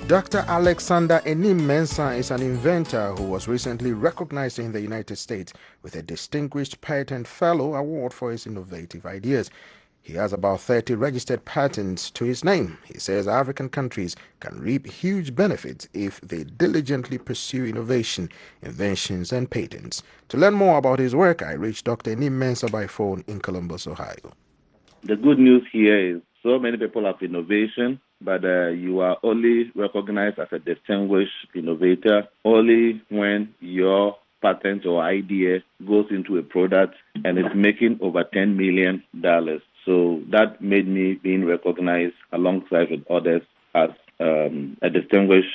Dr. Alexander Anim-Mensah is an inventor who was recently recognized in the United States with a Distinguished Patent Fellow Award for his innovative ideas. He has about 30 registered patents to his name. He says African countries can reap huge benefits if they diligently pursue innovation, inventions, and patents. To learn more about his work, I reached Dr. Anim-Mensah by phone in Columbus, Ohio. The good news here is so many people have innovation, but you are only recognized as a distinguished innovator only when your patent or idea goes into a product and is making over $10 million. So that made me being recognized alongside with others as a distinguished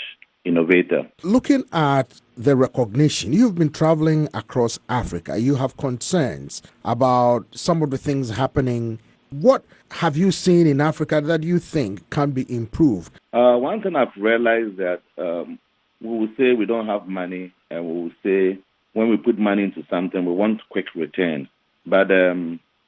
innovator. Looking at the recognition, you've been traveling across Africa. You have concerns about some of the things happening. What have you seen in Africa that you think can be improved? One thing I've realized that we will say we don't have money, and we will say when we put money into something, we want quick return. But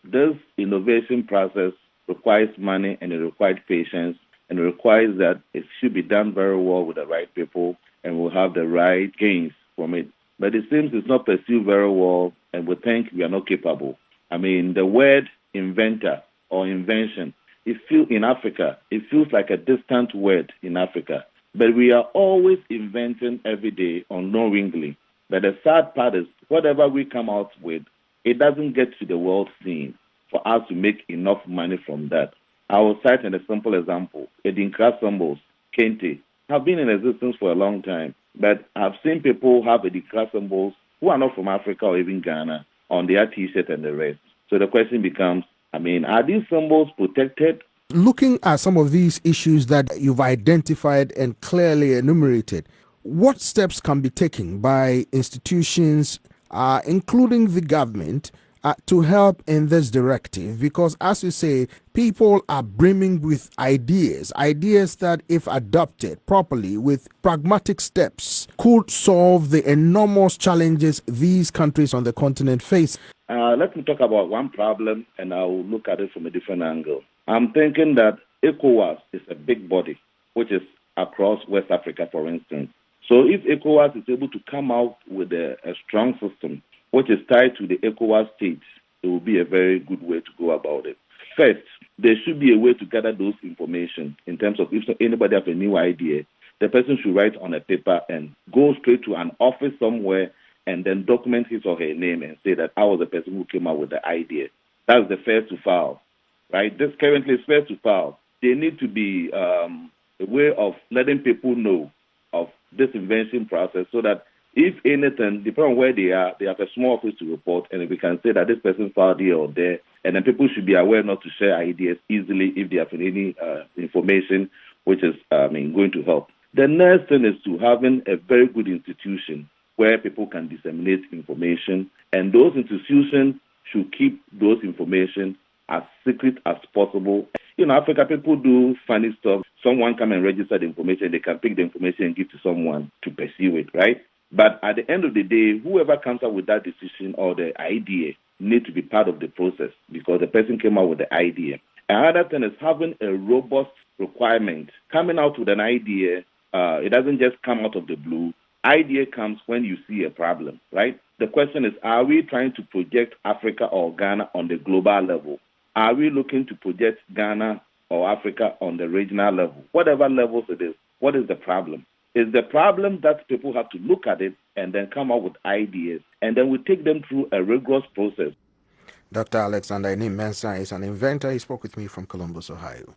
this innovation process requires money, and it requires patience, and it requires that it should be done very well with the right people, and we'll have the right gains from it. But it seems it's not pursued very well, and we think we are not capable. I mean, the word inventor or invention, in Africa, it feels like a distant word in Africa. But we are always inventing every day unknowingly. But the sad part is, whatever we come out with, it doesn't get to the world scene for us to make enough money from that. I will cite a simple example. Edinkra symbols, kente, have been in existence for a long time. But I've seen people have Edinkra symbols who are not from Africa or even Ghana on their T-shirt and the rest. So the question becomes, are these symbols protected? Looking at some of these issues that you've identified and clearly enumerated, what steps can be taken by institutions, including the government, to help in this directive? Because, as you say, people are brimming with ideas that, if adopted properly with pragmatic steps, could solve the enormous challenges these countries on the continent face. Let me talk about one problem, and I will look at it from a different angle. I'm thinking that ECOWAS is a big body, which is across West Africa, for instance. So if ECOWAS is able to come out with a strong system, which is tied to the ECOWAS states, it will be a very good way to go about it. First, there should be a way to gather those information in terms of if anybody has a new idea, the person should write on a paper and go straight to an office somewhere and then document his or her name and say that I was the person who came up with the idea. That's the first to file, right? This currently is first to file. There need to be a way of letting people know of this invention process so that if anything, depending on where they have a small office to report, and if we can say that this person filed here or there, and then people should be aware not to share ideas easily if they have any information which is going to help. The next thing is to having a very good institution where people can disseminate information, and those institutions should keep those information as secret as possible. In Africa, people do funny stuff. Someone come and register the information, they can pick the information and give to someone to pursue it, right? But at the end of the day, whoever comes up with that decision or the idea need to be part of the process because the person came out with the idea. Another thing is having a robust requirement. Coming out with an idea, it doesn't just come out of the blue. Idea comes when you see a problem, right? The question is, are we trying to project Africa or Ghana on the global level? Are we looking to project Ghana or Africa on the regional level? Whatever levels it is, what is the problem? Is the problem that people have to look at it and then come up with ideas, and then we take them through a rigorous process. Dr. Alexander Anim-Mensah is an inventor. He spoke with me from Columbus, Ohio.